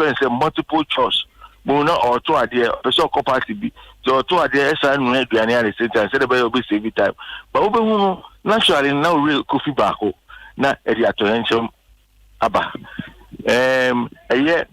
friends say multiple choice. Muna or two idea, person capacity be. So two idea san no aduane at the same time. Say the boy be save time. But obi naturally now real coffee back na e dey attention aba.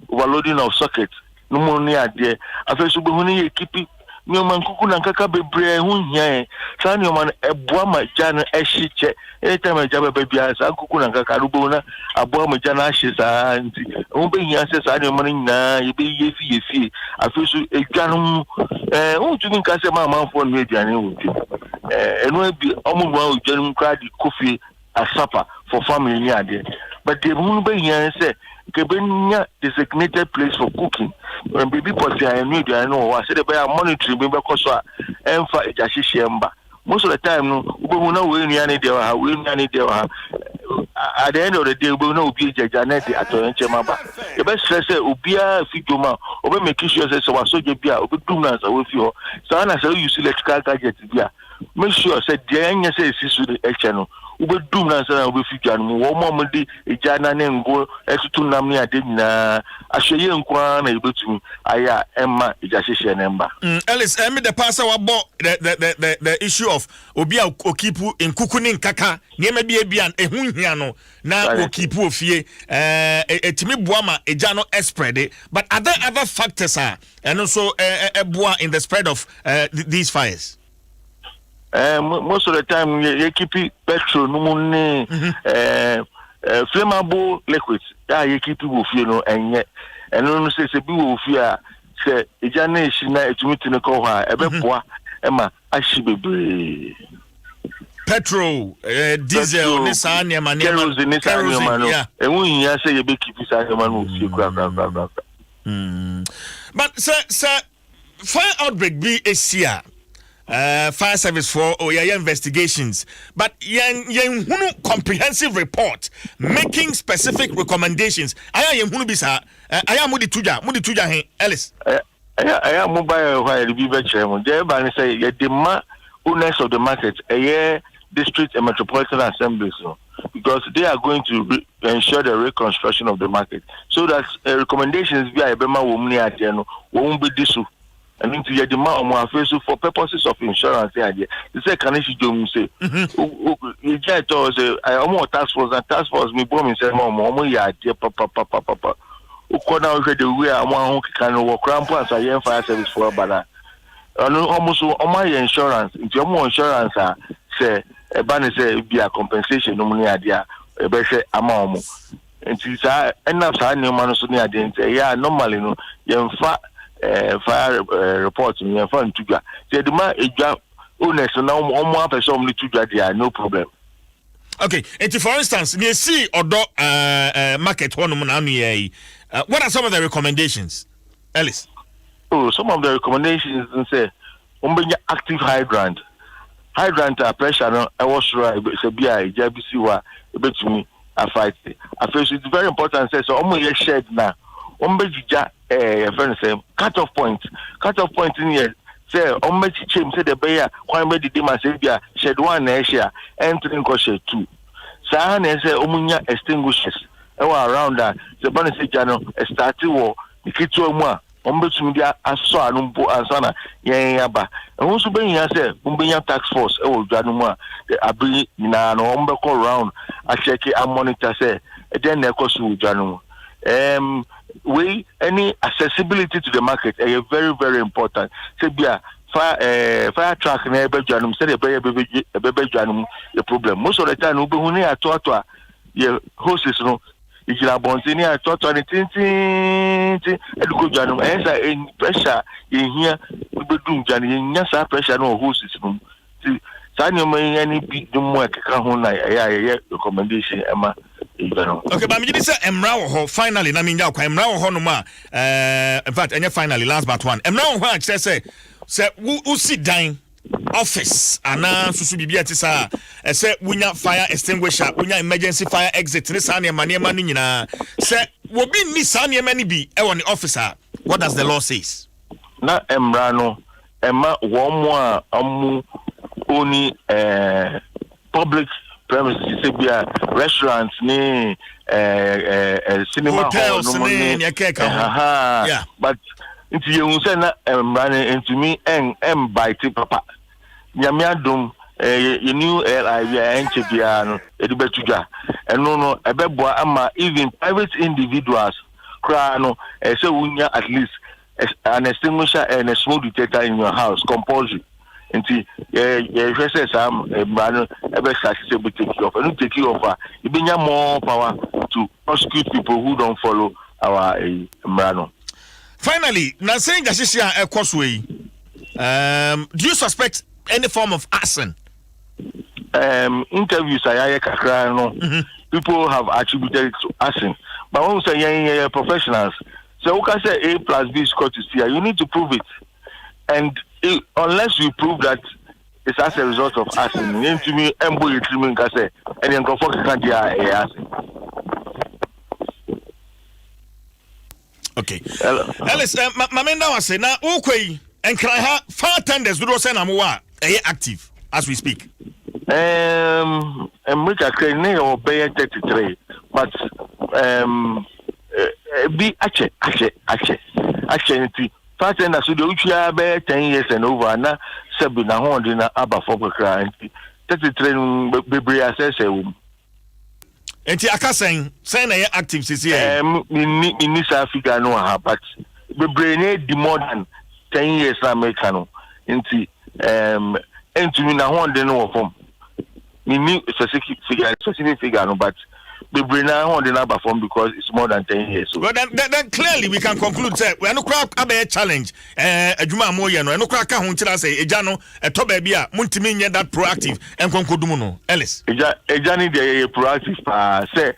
Overloading of sockets. No more near there. I feel so be keep it. New man kuku na nkaka bebre hu hia sa new man eboa maja no ehye anytime maja baby asa kuku na nkaka rubo na aboa maja na ahye sa nti hu be hia se sa new man nyina ye be yefi afesu edwanum hu tumi nka se ma manfo no eduane hu ti eno bi omugwa odwanum kra di coffee asapa for family ni ade but the hu be hia se Kebenya designated place for cooking. When baby pot I need I know I said about monitoring baby because emfa ejashishemba. Most of the time no we know we need there at the end of the day we know be janet at enchemaba. The best stress obia figoma obe make sure say so so bia obe dum na so we fio. So na say use electrical gadget bia. Make sure say there anya say sisu the channel. Ube dum na sana ube figure no wo mo di ejana ne ngo etutu nam ne ade nyina ahweye nkwa na ebetumi aya emma ejahehye nemba Ellis me the pastor wabo the issue of obi a okipu nkuku ne nkaka niema bia ehun hia no na okipu ofie etimi boa ma eja no spread but other factors are and also boa in the spread of these fires. Most of the time you keep petrol no money flammable liquids that you keep people feel no and no say be wo fear say ejana na etumi ne ko ha ebeboa ema ahyi bebre petrol diesel ne sa ne ma kerosene enwu hia say you be keep sa ne ma no fie kra but sir fire outbreak be Asia fire service for investigations, but yen comprehensive report making specific recommendations. Aya yen hunu bisa. Aya mudi tuja hen Ellis. Aya mobile why the be better. There ban say ye demand owners of the market, district and metropolitan assemblies, because they are going to ensure the reconstruction of the market. So that recommendations be Bema womni atiano won't be disu. And into your demand for purposes of insurance. The second issue, you say, you get to I almost task force me bomb and say, Mom, yeah, dear papa. Who called out the way I want who can work around once I am fire service for a banner. Almost all my insurance, into your more insurance, say, a banner say, be a compensation, no money idea, a better amount. And since I end up signing your man, so near the yeah, normally, no, you're fat. Fire reports in your phone to go. Say the man is honest, so now one person to go there, no problem. Okay, and for instance, you see or market one what are some of the recommendations, Ellis? Oh, some of the recommendations say active hydrant. Hydrant pressure no I was right, so be I JBC wa betumi a fight. I feel it's very important say so almost shed now. Friend say cut-off point in here. Say, chim say the bear, one made the demand say, shed one Asia, entering shed two. Sahan say, Omunya extinguishes. Around that, the bunny say, Jano, a statue war, the kitchen more, Media, I saw Numbo Asana, Yaba. And also being here, say, Umbinya tax force, Januma, the Abri, Nano, Umbeko round, I check it, I monitor, say, then they cost you, Januma. Any accessibility to the market is very, very important. Say, fire truck never janum, say a baby janum, the problem. Most of the time, we are taught your horses, no, it's a bonzini, I taught on it, and good janum, as in pressure in here, we be doing janum, yes, pressure, no horses. Sanyo may any big more recommendation, Emma. Okay, but me say Emra ho finally na me nya kwa Emra ho no ma in fact any finally last but one Emra ho actually say who sit down office ana susu bibia ti sa say wunya fire extinguisher wunya emergency fire exit ne sa ne ma no nyina say wo bi ni sa ne ma ni bi e won the officer. What does the law says? Na Emra no Emma wo mo a amu oni public premises say be restaurants ni cinema hall hotels ne yeah, but into you say na running into me and bite papa nyame adom you new LIV enche bia no edibetuga eno no ebeboa ama even private individuals cry no say wunya at least an extinguisher and a smoke detector in your house compulsory nti say some brano ebe say we take off and take off you be more power to prosecute people who don't follow our brano. Finally, now saying that she's a causeway, do you suspect any form of arson? Interviews I kakra no people have attributed it to arson, but when we say professionals, so we can say A plus B is equal to C, you need to prove it, and unless you prove that it's as a result of arson, you need to me embo you can say and then go for arson. Okay. Alice, Mamenda was saying now, okay, and can I have 5 tenders? Do say I'm active as we speak. America can obey 33, but be actually, 5 tenders so the which are 10 years and over now, Sabina Hondina Abba for crying 33 baby assess. Enti aka saying active CC. In this Africa no ha, but the brain the more than 10 years Americano. Enti enti me na ho de no form. Me ni specific figure no, but the brain na ho de na perform because it's more than 10 years. So. Well then clearly we can conclude that we no crack a challenge adwuma amoye no no crack ka ho ntira say eja no eto ba bia muntimi nye that proactive en konkodumu no Ellis eja ni dey proactive say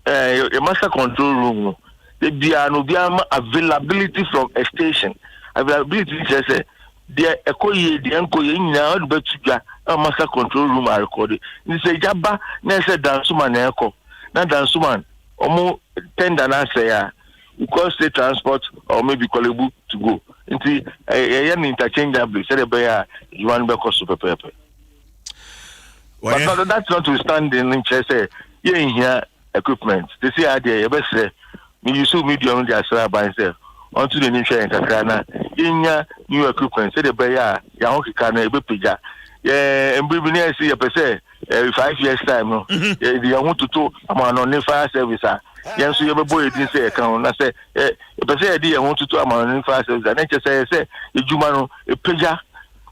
a master control room the bia no bia availability from a station availability say there ekoye the enkoye nyina do betugwa master control room are recorded ni say jaba na say dansuma na eko na dansuma omo tender na say ya because state transport or maybe Kolebu to go into interchangeable say the you want to cost super pepper. But that's not to stand in say here equipment they say idea you best say me use medium the asra by say onto the new share kakana inya new equipment say the ya hokika na ebe pija mbibini see you say 5 years time no they want to am on fire service yes you be boy didn't say account na say say dey want to am on fire service and say ejuma no e pija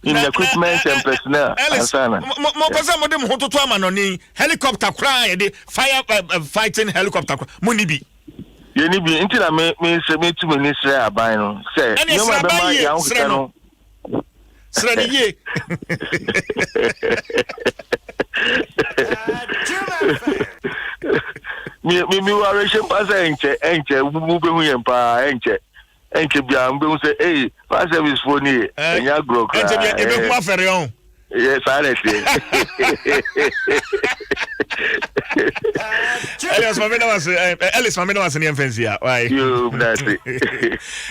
in equipment and personnel ansana mo pesa mo dem hototo am on helicopter cry the fire fighting helicopter mo ni bi ye ni bi ntina me say me to minister aban no say no ma be ma ya hokika no Sraniye. Me ware she pass enche mu be hu yempa enche bia mbe hu say eh pass service phone e enya gro kra enche bia ebe hu afere on yes silent Ellis Mamena was in fancy. Why?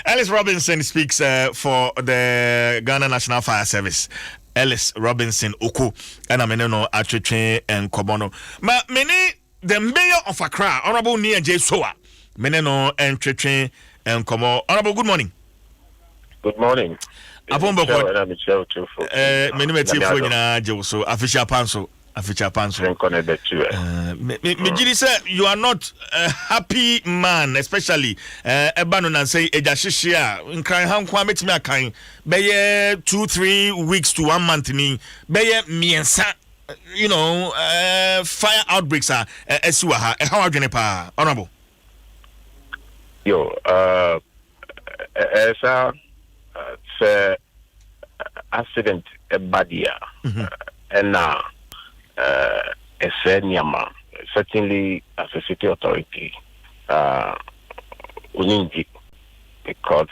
Ellis Robinson speaks for the Ghana National Fire Service. Ellis Robinson Oku and Ameneno Atreche and Kobono. Ma many the mayor of Accra, Honorable Nia J. Soa, Meneno and Treche and Komo. Honorable, good morning. Good morning. Apombo Michelle too for so official panso. Me say you are not a happy man, especially Ebano na say ejashishia nkran han kwa metimi akan be 2-3 weeks to 1 month ni be miensa fire outbreaks are esiwa ha how adwene pa honorable yo esa accident ebadia and now certainly as a city authority we need it because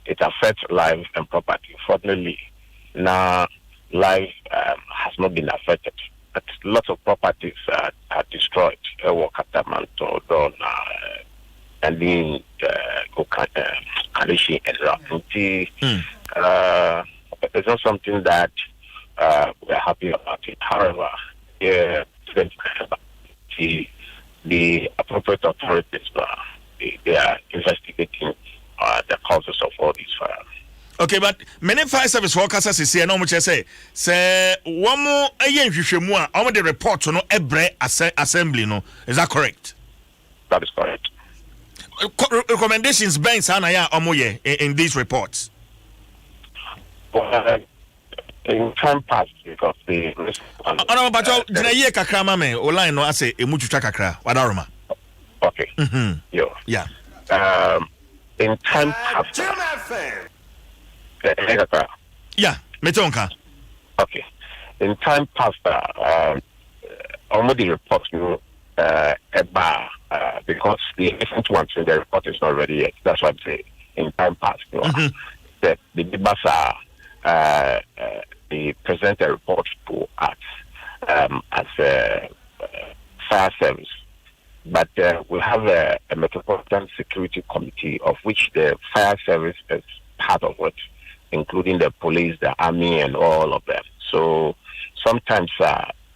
it affects life and property. Fortunately now life has not been affected, but lots of properties are destroyed. And then Kalishi and it's not something that we're happy about it. However, the appropriate authorities they are investigating the causes of all these fires. Okay, but many fire service workers say no much say one more hwehwemu the report no ebre assembly no, is that correct? That is correct. Recommendations ben sana ya omoye in these reports. Well, in time past, because the jina ye kakra ma me online no ase emutwitwa kakra wadaroma. Okay. Yeah. In time past. Yeah, metonka. Okay. In time past, already reports because the recent ones in the report is not ready yet. That's what I'm saying. In time past, that the Bibasa they present a report to us as a fire service. But we have a Metropolitan Security Committee of which the fire service is part of it, including the police, the army, and all of them. So sometimes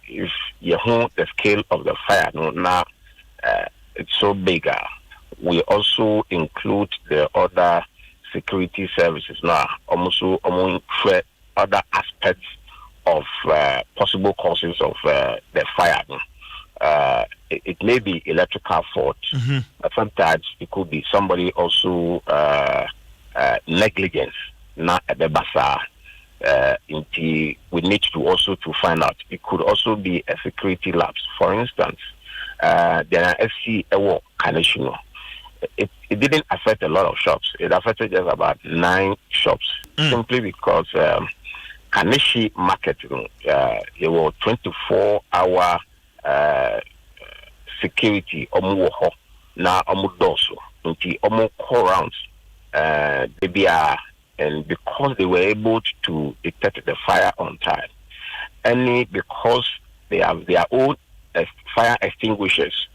if you know the scale of the fire, now it's so bigger. We also include the other security services now, almost among other aspects of possible causes of the fire. It may be electrical fault, but sometimes it could be somebody also negligence, not at the bazaar. We need to also to find out. It could also be a security lapse. For instance, there are SC Ewo connection. It didn't affect a lot of shops. It affected just about 9 shops, simply because Kaneshi market, it was 24-hour security. Na doso, call rounds. And because they were able to detect the fire on time, and because they have their own fire extinguishers,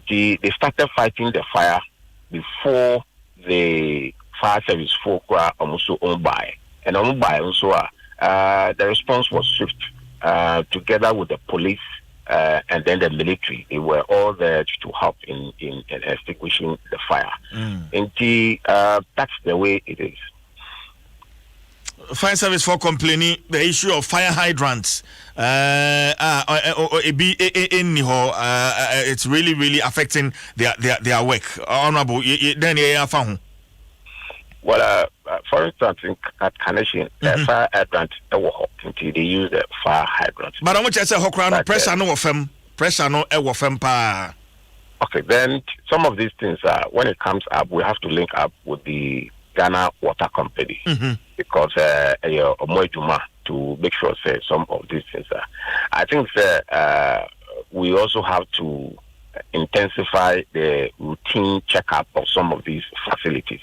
they started fighting the fire before the fire service folk were also owned by. And owned by also, the response was swift, together with the police and then the military. They were all there to help in extinguishing the fire. And that's the way it is. Fire service for complaining the issue of fire hydrants. It's really affecting their work. Honorable, then well, for instance, at Carnation, fire hydrant, they use the fire hydrant. But how much I say, pressure no FM pa. Okay, then some of these things, when it comes up, we have to link up with the Ghana Water Company because to make sure some of these things. I think we also have to intensify the routine checkup of some of these facilities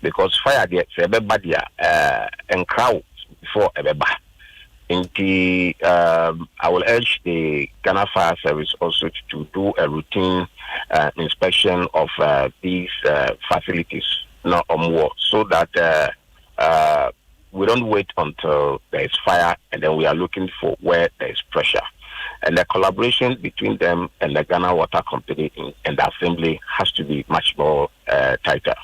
because fire gets everybody and crowd before everybody. I will urge the Ghana Fire Service also to do a routine inspection of these facilities, not more, so that we don't wait until there is fire and then we are looking for where there is pressure. And the collaboration between them and the Ghana Water Company and the Assembly has to be much more tighter.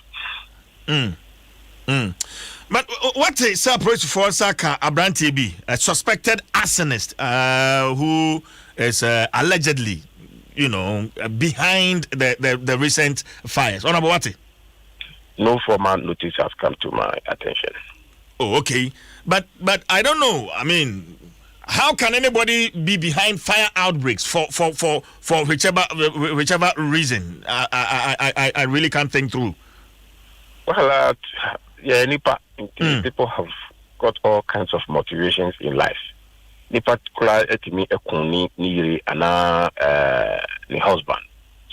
But what is approach for Saka Abranti B, a suspected arsonist who is allegedly, behind the recent fires? Honorable Wati? No formal notice has come to my attention. Oh, okay. But I don't know. I mean, how can anybody be behind fire outbreaks for whichever reason? I really can't think through. Well, people have got all kinds of motivations in life. In particular, the husband.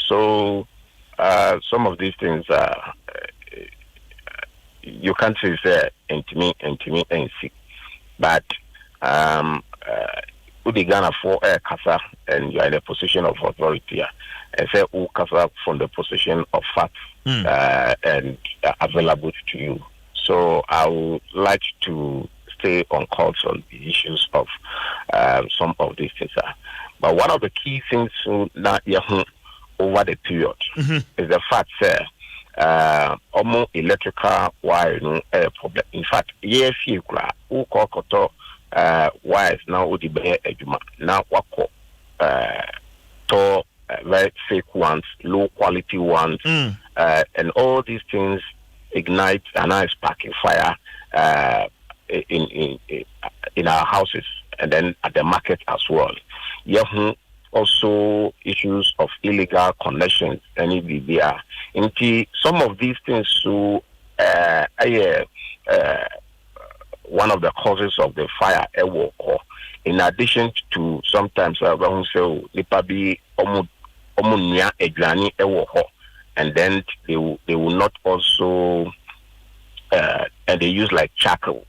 So some of these things you can't say intimate and sick, but we Ghana for Kasa and you are in a position of authority and say Kasa from the position of facts and available to you. So I would like to stay on course on the issues of some of these things. But one of the key things that over the period is the fact that almost electrical wire problem. In fact, yes, you who call wires now would be now wako to very fake ones, low quality ones, and all these things ignite and now sparking fire in our houses and then at the market as well. Also issues of illegal connections and BBR. Some of these things one of the causes of the fire in addition to sometimes and then they will not also and they use like charcoal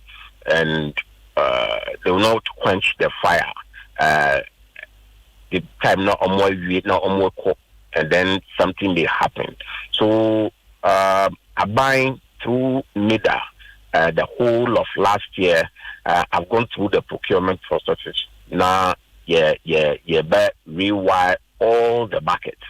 and they will not quench the fire. The time not and then something may happen. So I buying through NIDA the whole of last year. I've gone through the procurement processes. Now, but rewire all the markets.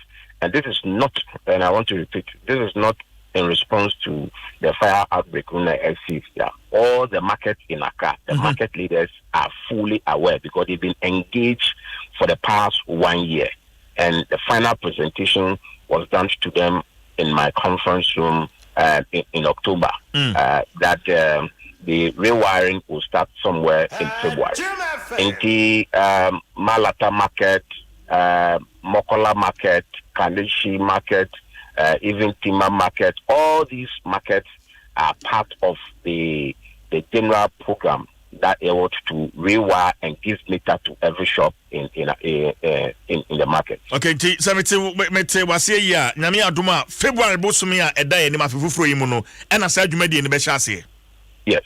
And this is not, and I want to repeat, this is not in response to the fire outbreak on the LC. Yeah. All the markets in Accra, the market leaders are fully aware because they've been engaged for the past 1 year. And the final presentation was done to them in my conference room in October. That the rewiring will start somewhere in February. In the Malata market, Mokola market, Kandishi market, even Tima market, all these markets are part of the general program that they want to rewire and give meter to every shop in the market. Okay, so me was here nyame adoma February bosumi a eda ni mafufufuro yi mu no e na sa dwumadi ni be hye. Yes.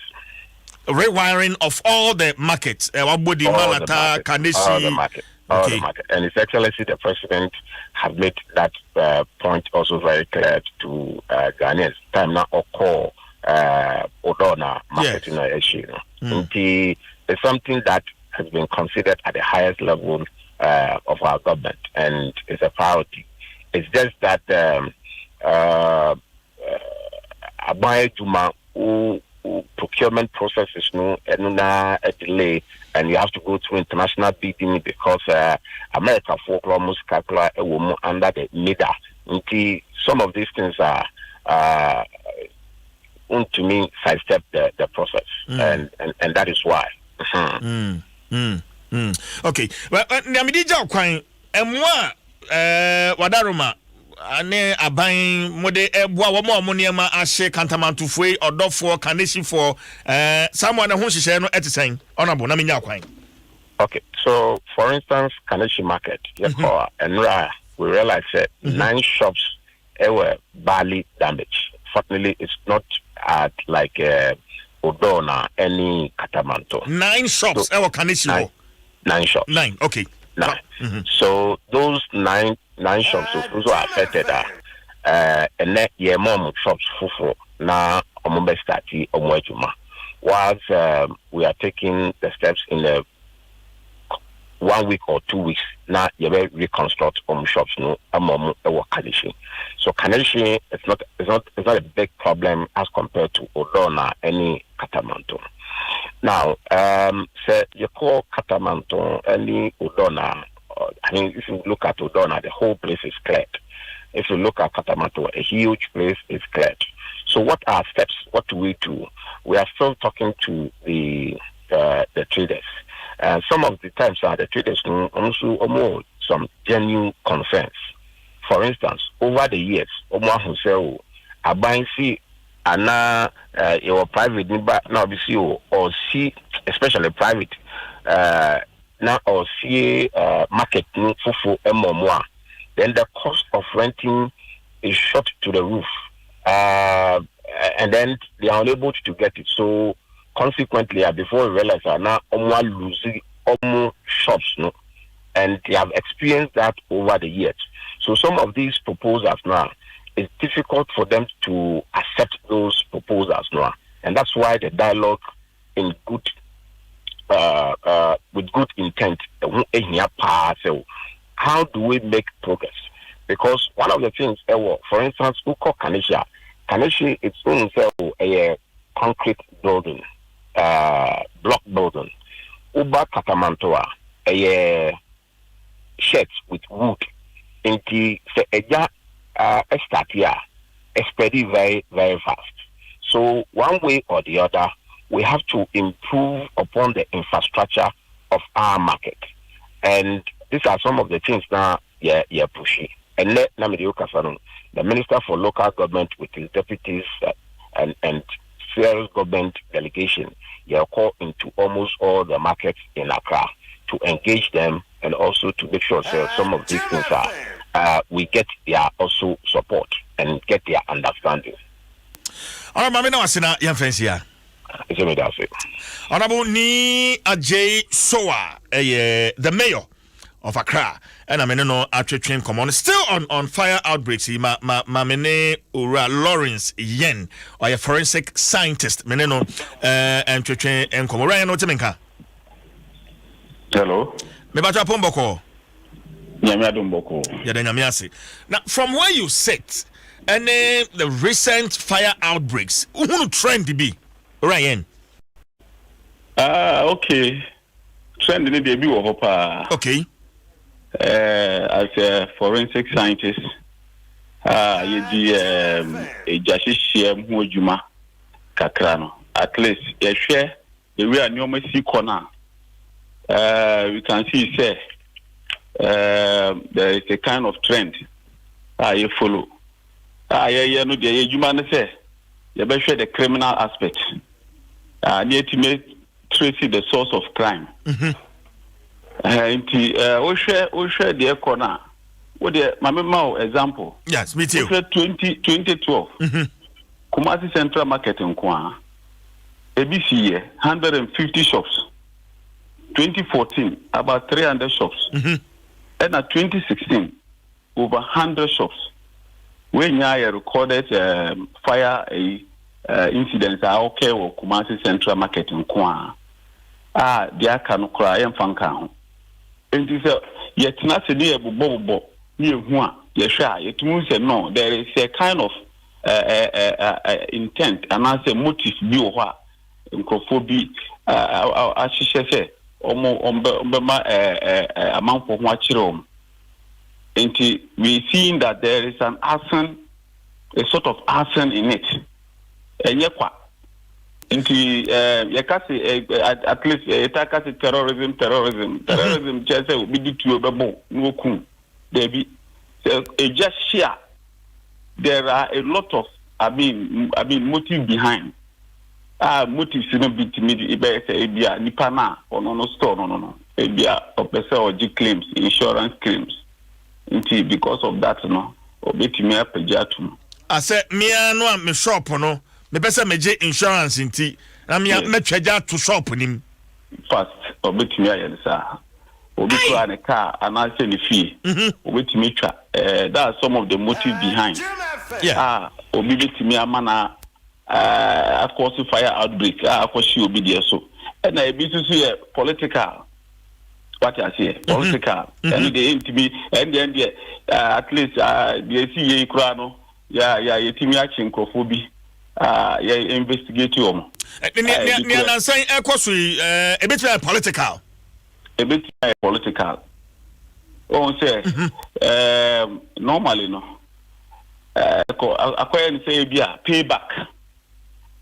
Rewiring of all the markets, Wabodi, Malata, Kandishi, all the market. And His Excellency the President have made that point also very clear to Ghanaians. Time now call Odona marketing issue. It's something that has been considered at the highest level of our government, and it's a priority. It's just that Abaye Juma procurement process is a delay, and you have to go through international bidding because America folk almost calculate a woman under the NIDA. Some of these things are to me sidestep the process, and that is why. Okay, well, Namidija Kwan, Emwa Wadaruma. Ane aban mode eboa wo mo niema ahye kantamantu foi odofo kanesi for someone ho hyehyɛ no etisen honorable na menya kwan. Okay, so for instance Kaneshi market and we realize that 9 shops were badly damaged. Fortunately it's not at like Odona any Katamanto. 9 shops so, Kaneshi 9 shops. 9, okay. 9. So those 9 shops also affected and then mom shops fufu na ombe stati omwejuma. Whilst we are taking the steps in the 1 week or 2 weeks now you will reconstruct shops no amom Kanishi. So Kanishi it's not a big problem as compared to Odona any Katamanto. Now say you call Katamanto any Odona. I mean, if you look at Odona, the whole place is cleared. If you look at Katamato, a huge place is cleared. So what are steps? What do we do? We are still talking to the traders. Some of the times the traders also some genuine concerns. For instance, over the years, I buy see and your private now be see or see especially private now or see market fufu MMOA, then the cost of renting is shot to the roof, and then they are unable to get it. So consequently, before we realize now losing shops, no, and they have experienced that over the years. So some of these proposals now, it's difficult for them to accept those proposals now, and that's why the dialogue in good with good intent. How do we make progress? Because one of the things, for instance, Uko Kanisha its own a concrete building, block building. Uba Katamantoa, a sheds with wood. Inti se eja estatia expedi very, very fast. So one way or the other, we have to improve upon the infrastructure of our market. And these are some of the things now you're pushing. And let the Minister for Local Government with his deputies and serious government delegation, you're called into almost all the markets in Accra to engage them and also to make sure some of these things we get their also support and get their understanding. All right, Mamina Wasina, young friends here. Honorable Ni Ajay Soa, the mayor of Accra, and I'm in train command still on fire outbreaks. Mene Ura Lawrence Yen, or a forensic scientist, Meneno and train and Komoraya no Temenka. Hello. Mebata Pomboko. Adom Boko. Now, from where you sit, and the recent fire outbreaks, who trend to be? Ryan. Okay. Trend in the debut of okay. As a forensic scientist, you a Jashishia Mujuma Kakrano. At least, a share the real Nomasi corner. We can see, say, there is a kind of trend. You follow. Yeah, no, you man say, you better share the criminal aspect. Need to make trace the source of crime. We share the corner. What the Mama example? Yes, me too. 2012. Kumasi Central Market in Kwa. ABC year 150 shops. 2014 about 300 shops. And at 2016 over 100 shops. When I recorded fire incidents okay or Kumasi Central Market in Kwa. There can cry and fanka. And this yet not a near bobo near one. Yes, it means no, there is a kind of intent and as a motive view in Kofobi as she said, amount of watchroom. And we seeing that there is an arson, a sort of arson in it. And yet, at least terrorism just say we did to no kun there be just share there are a lot of I mean motive behind motives no be to me ebia nipa na no store no ebia opese or claims insurance claims because of that no obetimi apajatum I said me no me shop no me pesa meje insurance nti na me metwaja to shop nim fast obetimi ayelisa obi try ne car and I say the fee obetimi twa that's some of the motive behind obi betimi amana of course fire outbreak of course she obi there so and I be to see political what I say political and they aim to be and then at least the see kura no yetimi action kofobi investigate you. Saying a bit political. A bit political. Oh, say, normally, no. Acquire say, be a payback.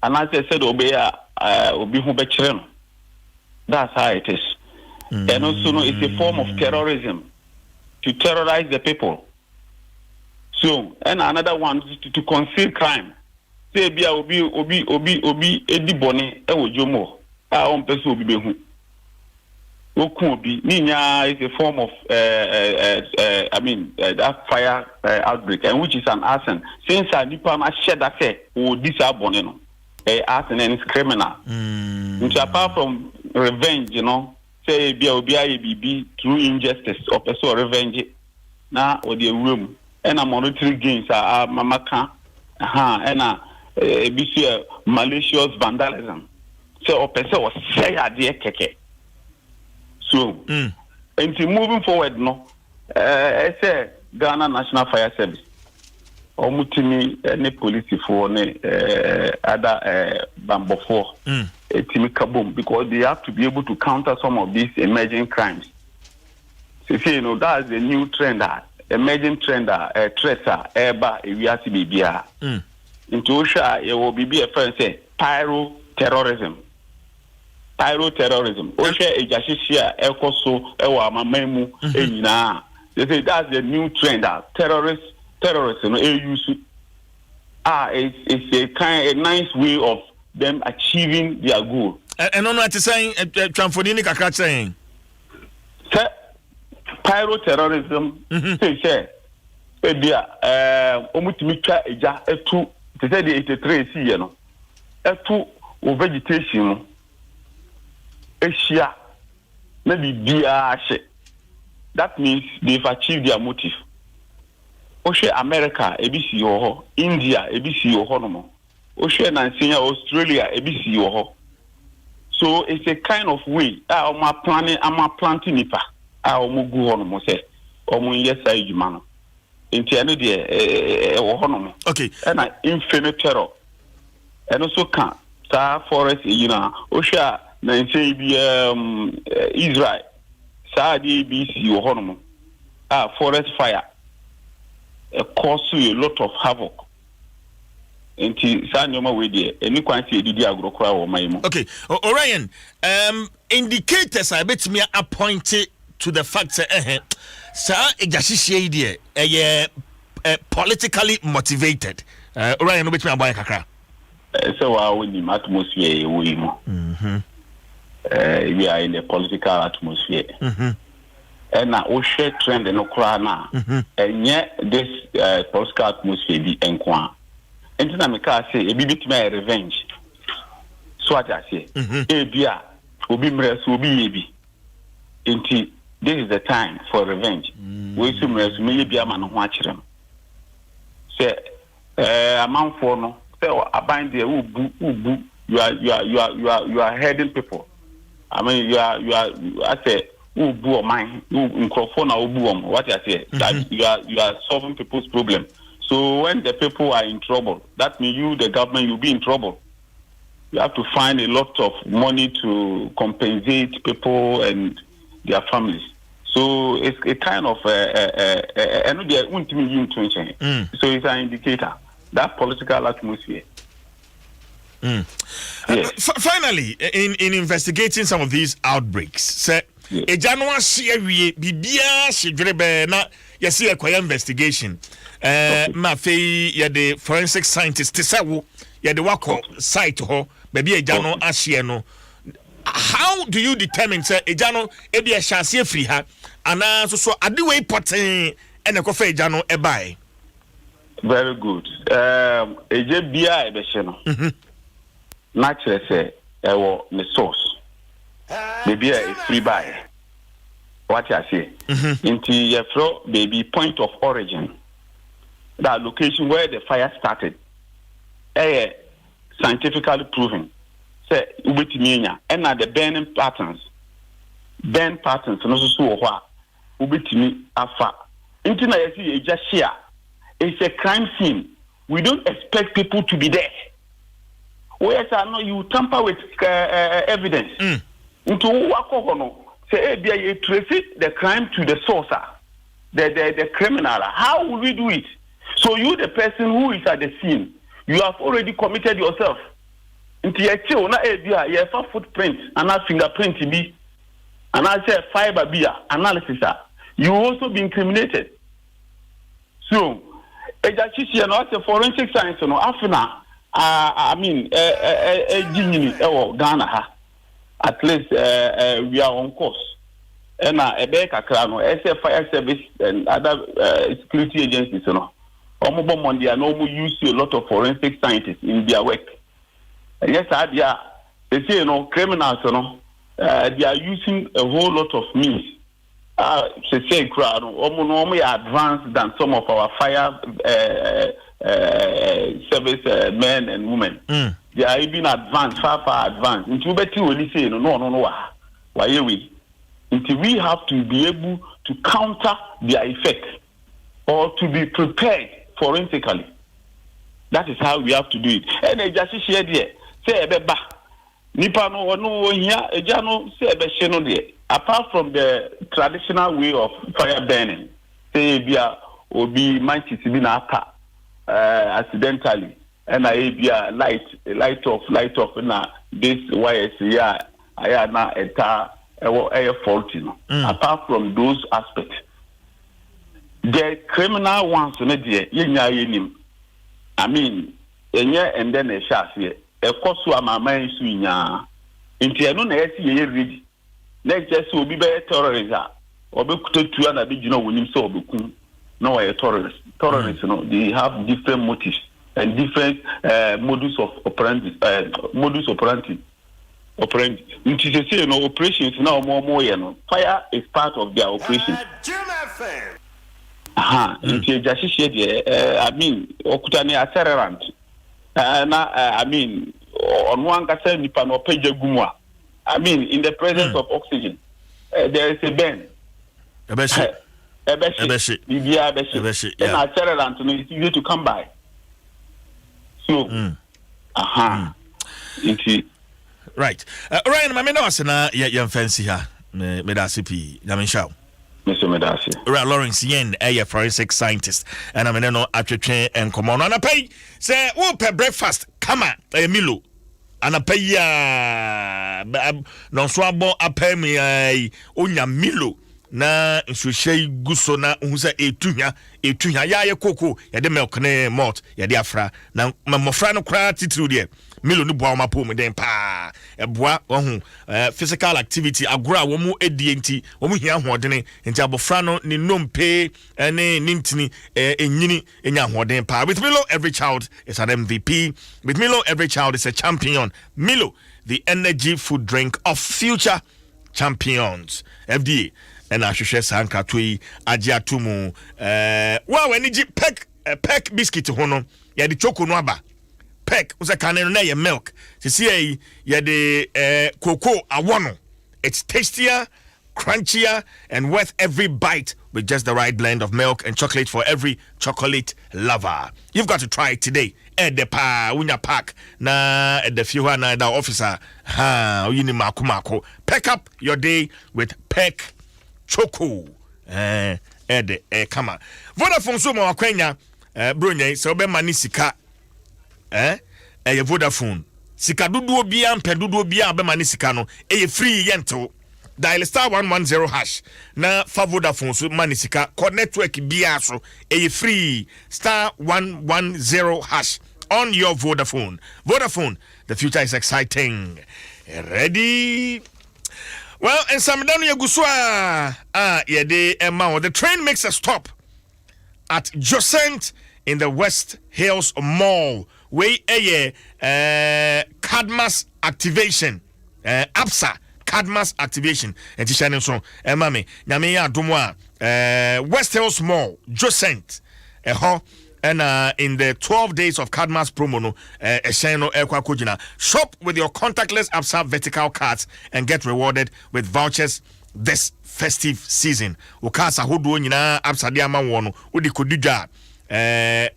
And as I said, obey who betray. That's how it is. And also, no, it's a form of terrorism to terrorize the people. So, and another one to conceal crime. Say be obi edi bone e wojomo on person obi behu okun obi ninya is a form of I mean that fire outbreak and which is an arson since nipa ma share that say this bone no arson and it's criminal which apart from revenge say be obi aye through injustice or person revenge na or the room and monetary gains mama kan and malicious vandalism. So, a person was say idea keke. So, into moving forward, no, I say Ghana National Fire Service, or Mutimi, any police for other Bambo for Timi Kaboom, because they have to be able to counter some of these emerging crimes. So, you know, that's the new trend, emerging trend, threats, eba, ewiasi bibia. Into Osha, it will be a friend say, pyro-terrorism. Pyro-terrorism. Osha, Ejashishia, Ekoso, Ewa, Mamemu, Ejina. They say that's the new trend, terrorism, it's a nice way of them achieving their goal. And on what you're saying, Tramfodini Kakra saying? Pyro-terrorism, say, Omutimika Eja, Etu, they said the 83 you know, Etu, or vegetation, Asia, maybe Biashe. That means they've achieved their motive. Oshe America, ABC Yoho, India, ABC Yohonomo, Oshe Nansenya, Australia, ABC Yoho. So it's a kind of way. I'm planting nipa. I'm go honomo say, yes, I man. Into any day, okay. And I infinite terror. And also can Star Forest, you know, Osha, Nansenya, Israel. Saudi BC Yohonomo, forest fire, cause a lot of havoc. Until Sanyoma way there, any quantity did agro crowd or my. Okay, Orion, indicators I bet me are pointed to the fact that sir, Ejashishi idea, politically motivated. Orion, which me about Kakra. So I will in atmosphere, we are in a political atmosphere. And now we share trend in Ukraine, and yet this political atmosphere be enquan. And then I say a bit my revenge. So what I say, Abia, Obi Mres, Obi Inti, this is the time for revenge. We soon rest, maybe a man watch them. Say, a man for no, say, I bind the ubu, you are heading people. I mean, you are. I say, ubu or mine, microphone or ubu. What I say, that you are solving people's problem. So when the people are in trouble, that means you, the government, you'll be in trouble. You have to find a lot of money to compensate people and their families. So it's a kind of so it's an indicator that political atmosphere. Yes. Finally, in investigating some of these outbreaks, say a January bibia shidrebe na yesi akwaya investigation. Mafei ya the forensic scientist tisawo ya the wako site ho baby a Jano ashie no. How do you determine say a Jano ebi a chance free ha ana so adiwe poten ene ko fe Jano ebai? Very good. Eje bia ebehye no. Naturally say the source. Maybe a free buy. What I say. Into your flow, baby point of origin. That location where the fire started. Scientifically proven. Say ubitiminya. And now the burning patterns. Burn patterns no so wa. Ubitimi afa. Into na yesi just share. It's a crime scene. We don't expect people to be there. Whereas I know you tamper with evidence. Into wakono say you trace the crime to the source, the criminal. How will we do it? So you, the person who is at the scene, you have already committed yourself. Into your chill, na you have a footprint and a fingerprint be, and I say fiber be analysis. You also be incriminated. So, just a forensic science, no after. I mean, Ghana, at least we are on course. And SF Fire Service and other security agencies, you know, use a lot of forensic scientists in their work. And yes, they say, you know, criminals, you know, they are using a whole lot of means. They say, almost advanced than some of our fire service men and women. They are even advanced, far advanced. Into better when you say no. Why we? Until we have to be able to counter their effect or to be prepared forensically. That is how we have to do it. And I just share there, say ba nipa no here ejano say be sheno there. Apart from the traditional way of fire burning, say bia obi manchis bi na aka accidentally and I be a light off na this wires here aya na eta air faulty no. Apart from those aspects, the criminal ones no there yenya yenim. I mean, and then a shas here. A course to my mind, Swina. Into no nest, ye read. Next, just will be better terrorist. Or be put to an aboriginal when you saw Bukun. No, a terrorist. Terrorists, you know, they have different motives and different modus operandi. Which is to say, you know, operations now more, you know. Fire is part of their operation. Into just share I mean, Okutani accelerant. I mean, on one can nipa no page gumwa. I mean, in the presence of oxygen, there is a burn. Ebeshi. And accelerant, it's easy to come by. So, right. Ryan, my men are na ya fancy ha. Me da CP. Yaminshaw. Mr. Medasi. Lawrence Yen, a forensic scientist, and I'm no attraction and come on a pay. Say, per breakfast, come on, a milo, and a pay no swabo a pay me unya milo. Na nsuhye guso na unsa etunya ya koko ya de milk ne malt ya de afra na mmofra no kra titru de milo ni boa mapo mu den pa eboa ohu physical activity agora wo mu edie nti wo mu hia hoodene nti abofra no ni nompe ne nintini enyini enya hoodene pa. With Milo, every child is an MVP. With Milo, every child is a champion. Milo, the energy food drink of future champions. FDA and I should share Sanka Tui, Ajiatumu. Wow, when you peck biscuit hono, ya the choco noaba. Peck was a cannon milk. To see ya the cocoa awano. It's tastier, crunchier, and worth every bite with just the right blend of milk and chocolate for every chocolate lover. You've got to try it today. At the pa unya pack na at the fiwa na da officer ha uyini makumako. Pack up your day with Peck Choco. Ede kama. Vodafone so ma kwenya bronye se obe mani sika Vodafone. Sika dudu bia mpe dudu bia obe mani sika no free yento. Dial star 110 hash na fa Vodafone so mani sika ko network bia so free star 110 hash on your Vodafone. Vodafone, the future is exciting. Ready? Well, and some down here guswa the train makes a stop at Josent in the West Hills Mall. We Cadmas activation. APSA Cadmas activation. And Tishanin so mami nyame ya domwa West Hills Mall, Josent. And in the 12 days of Cadmas promo no shop with your contactless APSA vertical cards and get rewarded with vouchers this festive season. Ukasa hodo nyina APSA dia ma wono odi kodidwa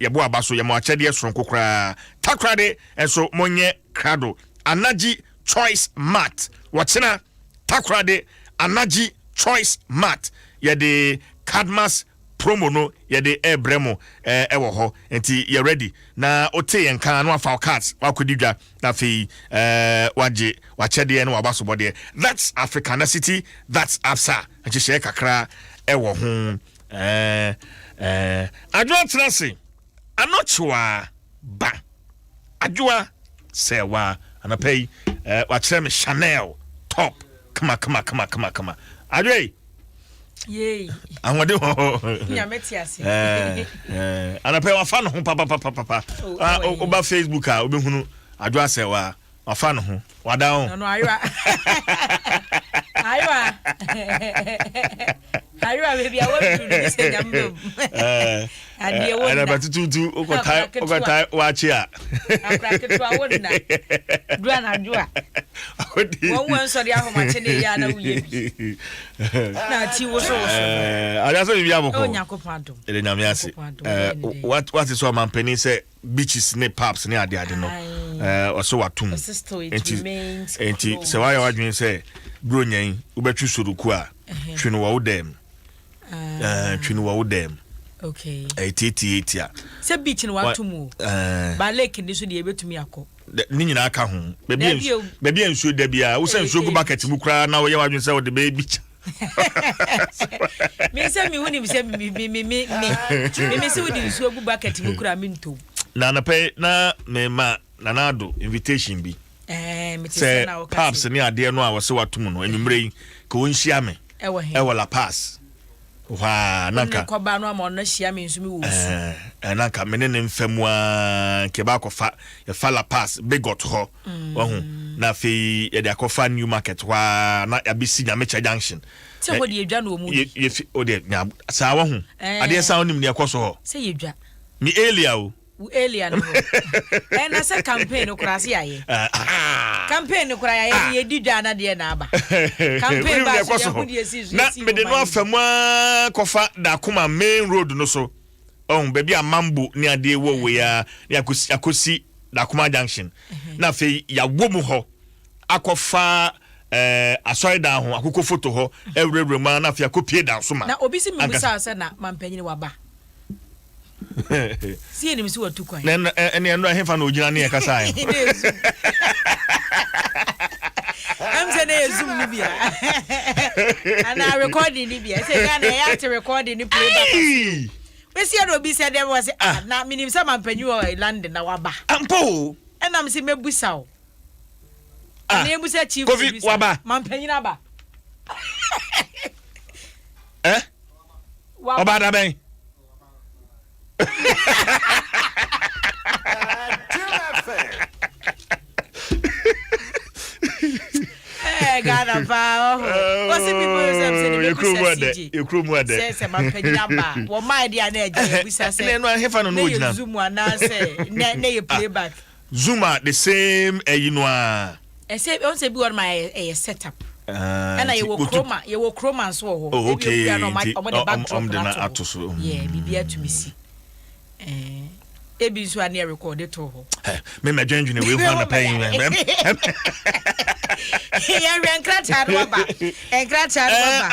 yabo abaso yamo achede sonko kra takrade enso monye krado anaji choice mat wachina takrade anaji choice mat yede Cadmas promo no yede ebremo ewo ho enti you ready na ote yenka no afa cards wakodidwa na fe waje wachede no wabaso bode. That's Africanity, that's APSA achihye kakra ewo ho adwa trase anochwa ba adwa sewa anapay wachem Chanel top come adwe yay amode ho ya metiase anapay wafa no ho papa oba Facebook a obehunu adwa sewa wafa no ho wada ho no aywa Aywa baby, I want to do this in Yamdo. And you want to do okay, watch ya. I crack it to our wooden. Grana Dua. One once or the other, much in the Yana. Now, she was also. I just said, you have a Yacopanto. What is what my penny say? Beaches, ne pubs, near the I don't know. Or so at two. And so I would say, Brunei, Ubetu Surukua, Chino them. Chino them. Okay. 88 ya. Say beach in what to move. By lake in this would be able to me a call. Nina Kahun. Baby and should there be a who send sugar bucket to Mukra now you have yourself the baby. Me say me when him say me say we dey so go bucket Mukra minto. Na na pay na me ma nanado invitation bi. Me say na o ka. Paps ni ade no a wo se watum no enumre ko nhia me. E wo la pass. Wa nanka ko ba no am no hia me nso me wo su nanka me ne mfamu a ke ba ko fa ya fa la pass bigot ho wo hu na fe ya de akofa new market wa na ya bisi nya mecha junction se ho de edwa no mu ye o de nya sa wo hu ade sa onim ne akoso ho se ye dwa mi elia o elia no na se campaign no kura se aye campaign no kura ye di dwa na de na aba campaign ba so ye di esi na me de no afamu kofa da kuma main road no so baby a mambo ni ade wo we ya akosi da kuma junction na fe ya womu ho akofa asori da ho akoko photo ho ewrewre ma na fe akopie da so ma na obi si mi busa se na mampanyini waba see him see what to kwan na eno ahefa na ogina ne yakasa ayi I'm saying Zoom Libya and I recording Libya say Ghana ya to recording the playback we see obi said there was na minim say mampanyi London na waba ampo and I'm say mebusa o na ebusa chief covid waba mampanyi na ba oba da ben Ghana pa what's the people say you crew more there say mampanyi na ba wo my dia na eje ebusa say no hefa no ogina Zoom na say na you playback Zuma the same you know I say on say be on my setup and I will chroma so ho okay yeah bibia to me see ebi so na record it ho me ma dwendwene we ho na pain yeah enkrata no ba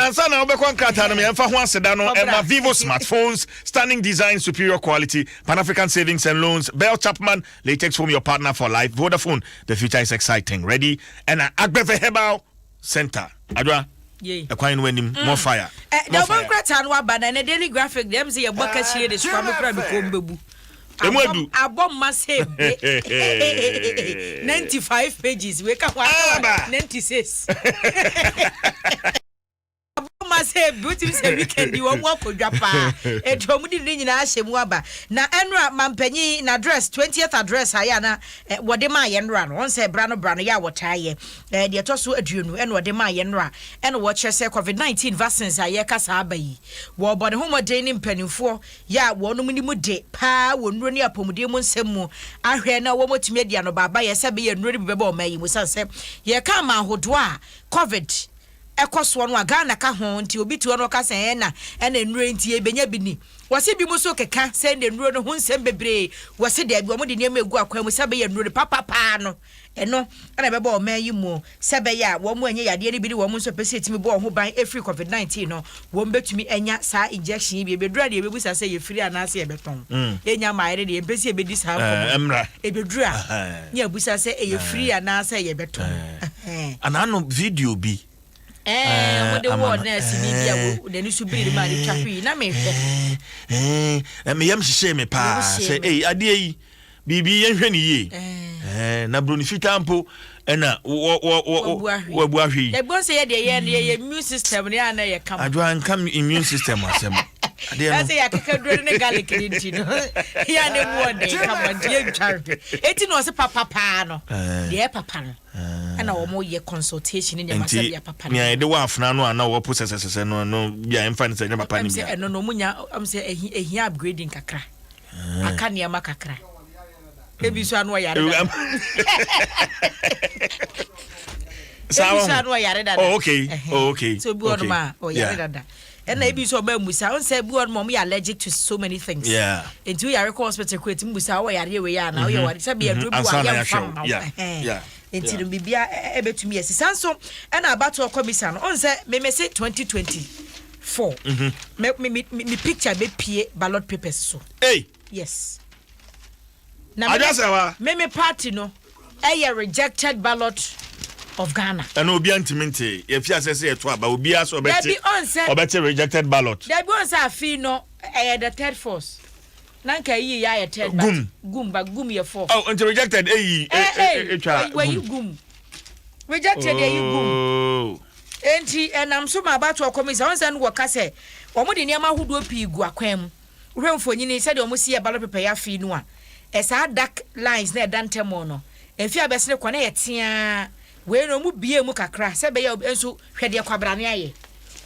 ansa na obekon krata no me emfa ho aseda no Emma Vivo smartphones, stunning design, superior quality, Pan-African savings and loans, Bell Chapman latex from your partner for life. Vodafone, the future is exciting. Ready? And Agbeve Herbal Center adwa yeah akwan wenim more fire the one krata no ba na daily graphic dem say yeboka chire de swam kra be ko mbebu abom massive 95 pages we ka 96 say beauty say weekend you won kodwa pa edom di nyina ahemu aba na enra mampanyi na address 20th address aya na wode ma ye nra no won say bra no ya wotaye de toso aduonu ene wode ma ye nra ene wo kire say covid-19 vaccines aye kasa abayi wo bone homoden ni mpanimfo ya wonum ni mu de pa wonuro ni apomuden mu nsem mu ahwe na wo motumi dia no baba ye se be ye nuro bi beba o mayi mu sanse ye ka ma hodo a covid ekoso no Ghana ka ho nti obi tu no ka sen na ena nnuro nti ebenya bi ni wose bi mu so keka se na nnuro no ho nsem bebre wose de abi o mo de niam egu akwa mu se be ye nnuro papa no eno ana beba o man yi mu se be ya wo mu anya yade ni bi wo mu so pese timi bo ho ban free covid-19 no wo mbetumi anya sa injection bi bedura de ebebusa se ye free anase ye beton enya maire de empese ebedi sa emra ebedura nya ebusa se ye free anase ye beton anano video bi what the word na sibia wo de ni subiri ma ni twafi na me hwe me yam hye me pa say ade yi bibi yenhwe ni ye na broni fitampo ena wo bu ahwe e bon say ye immune system ni ana ye kam adwa nkam immune system asem ade no say ya kakaduro ne garlic ni ntino ya ne mu ode kam ade ye twafi eti no se papa no de papa no ana wo mo ye consultation ni ma say ya papa me de wa afna no ana wo process no bia emfa ni say papa ni bia no munya am say ehia upgrading kakra aka ne ma kakra ebi so anu yare da Oh, okay. So bi on ma yare da. And ebi so ba musa on say bi on mom you allergic to so many things. Yeah. Into yare hospital kwet musa wo yare we ya na wo yare say bi adru bi wa ya fam. Yeah. Into bibia ebetumi yesisan so and about commission on say me say 2024. Me picture be pie ballot papers so. Hey. Yes. Now me party no a rejected ballot of Ghana. And obi antimente if you say to aba obi aso obeti rejected ballot. There be on say fi no the third force. Nanka yi ya third gum ye four. Oh, until rejected where you gum. Rejected you gum. Enti enam so ma about to commission on say no work say omo de niam ahodo pi gu akwam. Hwemfo nyini say de omo si ballot paper ya fi no a. Esa dark lines na dantemo no. Efi abesere kwane yetia we no mu bie mu kakra se be ye enso hwede kwabrane aye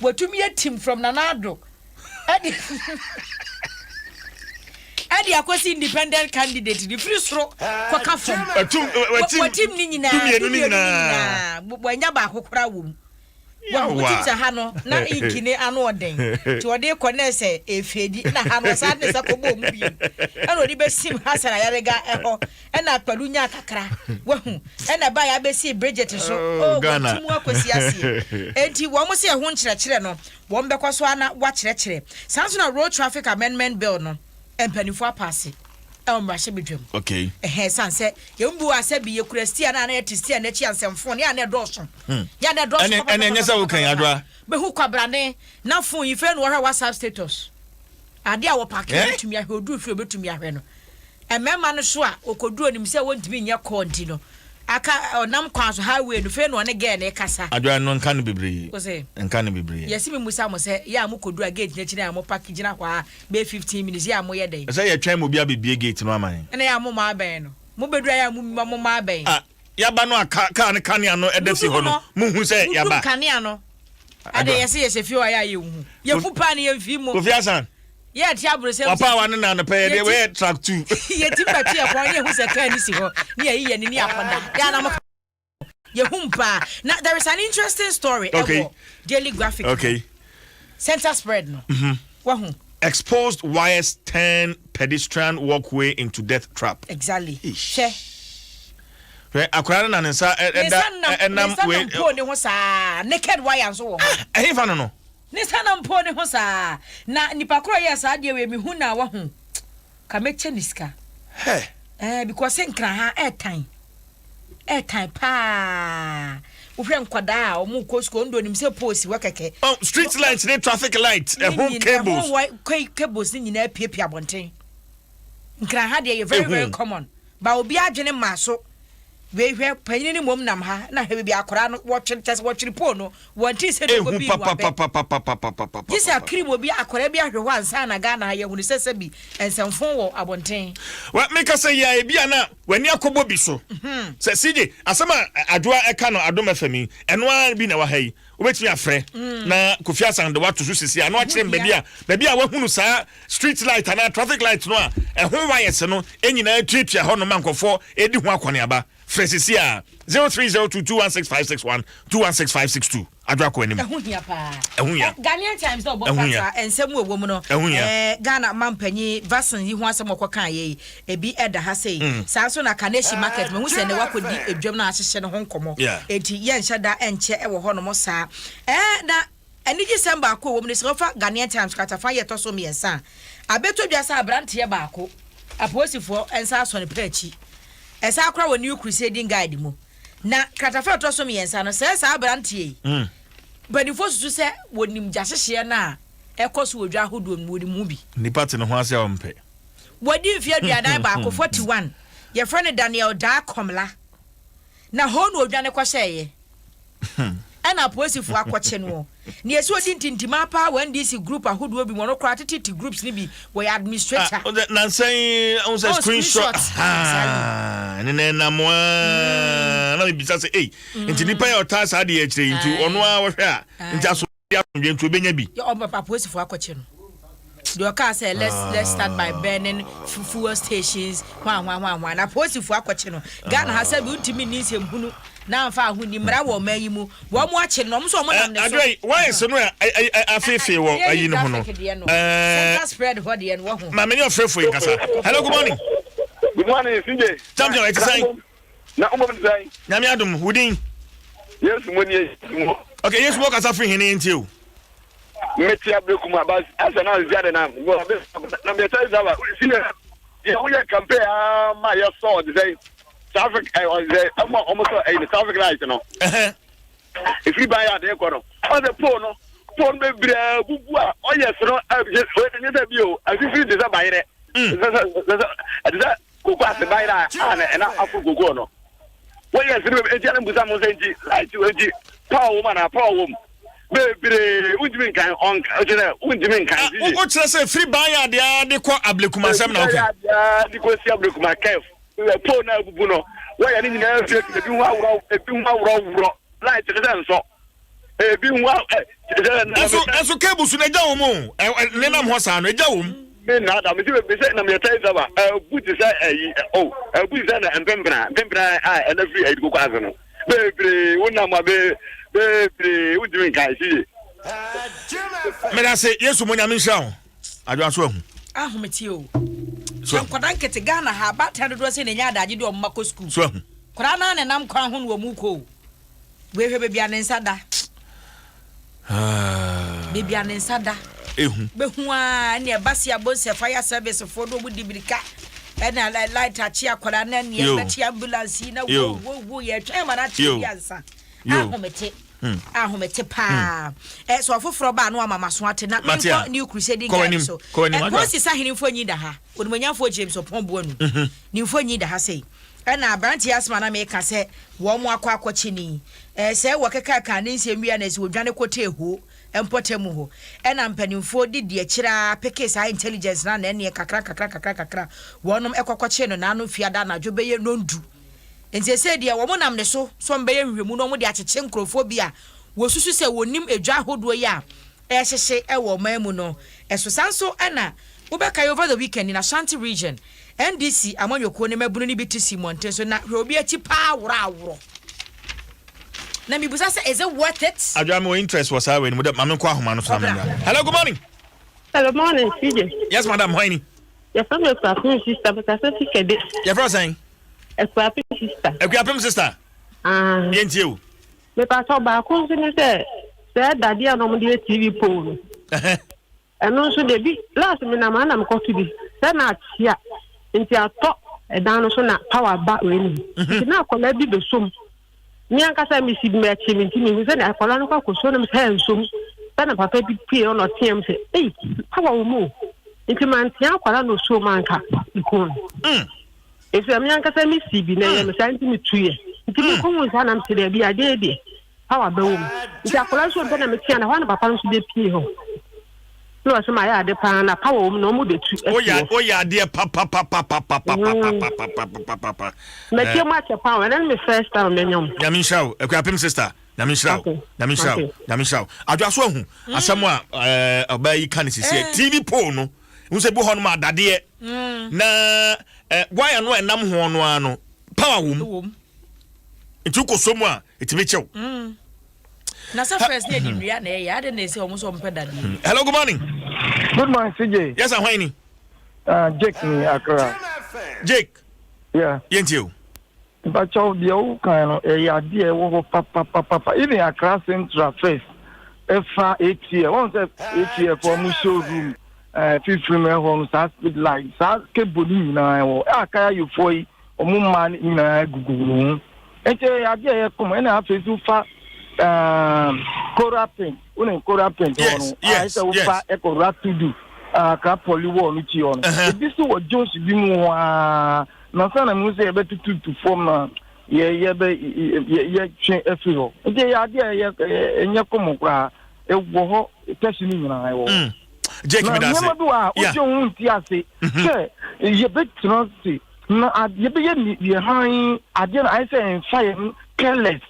watumi team from Nanado adi akosi independent candidate the free throw kwaka from watim ni nyina boanya ba akokora wom watim sa ha no na inkine ano oden ti ode kone se efedi na ha no sa ne sa kobo mu bi ana odi besim hasara yarega eho ena palunya kakra wahu ena ba ya besi Bridget so watim akosi asie enti wo mo se ho nkyerɛkyerɛ no wo mbekɔ so ana wa kyerɛkyerɛ sanso na road traffic amendment bill no empanifo apase mrashe bedwam okay sanse yembu asabi yekurastia na na yetistia na chi ansemfo ne ya na doso ya na doso ene nyesa wo kan adwa be hu kwabrane na fon yife no hwa WhatsApp status ade a wo pake betumi ahwe odu fi betumi ahwe no emema no so a okodu onim se wontumi nya konti no aka onam kwa so highway no fe no ne ge ne kasa adwa no nka no bebre nka no bebre yesi mi musa mo se ya mo kodu a gate nyakire ya mo park gina kwa be 15 minutes ya mo ye den se ya twan mo bia bebie gate no aman ene ya mo ma ben no mo bedura ya mo ma ben ya ba no aka ne kania no edafi ho no mo hu se ya ba kania no ade yesi fi wa ya ye hu ye pupa ne ye fi mo Kofi Asan ye ti aburo se papa wa na na pe de we track 2 ye ti pati e kwa ye hu se kan ni si ho ne ye ni akoda ya na ye humpa now there is an interesting story Daily Graphic center spread no wahu exposed wires turn pedestrian walkway into death trap exactly akwara na nsa enam we mpo ne ho saa naked wire so wo eh fa no ne sana mpo ne ho saa na nipa kro ye saa de we mi hu na wahu ka meche niska because nkra ha airtime pa uhwe nkwada o mu kosko ndo nim se post wakeke street lights ne traffic lights home cables ni nyina piepia bonten nkra ha de very common ba obi adwene maso we hwe panyin ni mom nam ha na hwe bi akora no watwere po no wanti se do bi wa be this akiri obi akora bi ahwe ho ansa na Ghana ha ye hunu sese bi ensemfo wo abonten wa make say ya e bia na wani akobo bi so se sije asema adwa eka no Adom FM eno an bi na wa hai obetimi afre na Kofi Asan de wato so sisi ano akire bebi a wahunu saa street light na traffic light no a ehon wires no enyina tuatua ho no mankofo edi ho akwane aba Fresisia 0302216561 216562 adwa ko anim ehunhia pa ehunhia Ghanaian Times no bokasa ensem wo mu no Ghana mampanyi vaccine yi ho asem okokan ye ebi eda ha sei so na Kaneshi market me hu se ne wakodi edwam na ahyehye ne ho nkomo enti ye nhyada enche e wo ho no mo saa na eni December ko wo mu ne se ofa Ghanaian Times katafa ye to so me ensa abeto dwasa abrante ba ko aposifo ensa so ne prechi esa akra wo new crusading guide mu na katafa to so me ensa no se sa abrante bani fo su se wonim jasehye na ekoso wodwa hodo mu bi ni party no ho ase a ompe wodi mfia duadan ba ko 41 ye friend Daniel da komla na ho no odwa ne kwhyeye ana posifo akɔkye no ne yeso odi ntintima pa when this group ahodo bi mono kra titi groups ni bi we administrator na say on say screenshot ne na mo na me bisa say nti nipa ya ota sa de akire nti ono a wo hwe a nti aso ya ntu obenya bi ya papa posifo akwache no the car say let's start by burning fuel stations na posifo akwache no Ghana ha say bi untimi ni nsembunu na amfa ahuni mra wo mayimu wo mo ache no so mo nam ne so adoi why is no afefe wo ayi no no center spread what the and wo ho ma me ni ofrefo in kasa hello good morning CJ champion it say na umo say nyame adom wudin yes mo ni okay yes mo kasa free hene nti o meti abrekuma bas asa na ziade na na me tell you senior ya we campaign ma ya so the say traffic on the almost the traffic light no if you buy out there kono on the phone be bra bubu a o yes no we dey be o as if you dey buy it that kuku as buy that and afu gogo no we yes no e jana mbuza mo senji light we power woman bebre unjimin kan on ojena unjimin kan o tire say free buy out there dey call ablekuma sam na okay ya di ko si ablekuma kef po na bubu no wa ya ni nyina fi ebi hu awro light ke den so ebi hu eso cable su na ja wo mu ne nam ho sa no ja wo mu me na da me ti be say na me tai zaba buti say buti say na empembra a na free ediko kwazo no bebre wona ma bebre udrin kai si me da say yesu mo nyame hwa adwa so ahometi o so kwadan kete Ghana ha ba tan do se ne nya adaje de o mako school so kwara na ne nam kwan ho no mu ko we hwe bebia ne nsada bebia ne nsada ehu behu a ne basi abonse fire service for do budi birika na light achi akwara na ne beti ambulance na wo ye twa ma na chi biansa ahomete pa so afoforo ba no amama so ate na new crusading guys so posi sahini mfonyi da ha onimanyafo James Opombo anu ni mfonyi da ha sei na branti asma na me ka se wo mo akwachi ni se wo keka ka ne nsemmia na se odwane kote ho empotemu ho na mpanimfo didi akira peke sa intelligence na ne kakra wonom ekwachi no na no fiada na dwobeye nondu nti se dia wo monam ne so mbeye hwemu no mo de acheche nkrofobia wo susu se wonim edwa hodo ya ehyehe ewo mamu no esosanso na wo beka over the weekend in Ashanti region NDC amanyoko ne mabunu ni bitisi monte so na obi achi pa awro na mi busa say is it worth it adwa me interest was how when mo ko ahoma no so na hello good morning CJ yes madam hoini your family sister but I say tikede your friend saying Ekwapim sister. Yenti o. Me pa so ba ko nse se daddy anom de TV pole. Eno so de bi last me na ma na me ko to bi. Se na atia. Nti ato edan no so na power ba we ni. Nti na akola bi be som. Ni anka sa me si me achi me nti me se na akola no kwa ko so na me se nsom. Se na papa bi pie on otiem se, power wo mu. Nti man tia akola no so man ka ikon. If I'm young, I miss CB, I'm saying to me 2 years. If you come with an answer, there be a day. How about if I could also then I'm saying, I want to pass the P. No, as my other pan, a power, no more. Oh, yeah, dear papa. Make you much a power, and then me first time, Yamin Shaw, a crapim sister. Yamin Shaw. I just want as someone obey can see TV porno. Who say, Bohon, daddy, na. Why and when nam ho no ano power wom etuko somwa etibechew na sa first day di ria na ya de na say omo so mpeda di hello good morning CJ yes I'm whining Jake ni Accra Jake yeah yentio but chow the o kan no ya de wo papa in Accra Central first efa 8 year one say 8 year for mu showroom 50 me home sa speed light sa ke boli na wo aka you foi omumma na gugu ete ya de come na afezu fa corrupting unen corrupting yes fa e corruptudu ka poli wo mi ti on this wo Jones bi mu na sana mu se be tutu to form na ye twen afiro ete ya de enye komo kra e wo ho tesi ni na wo Jake me that say yeah you bet not see no ade be ye han ade na I say fire careless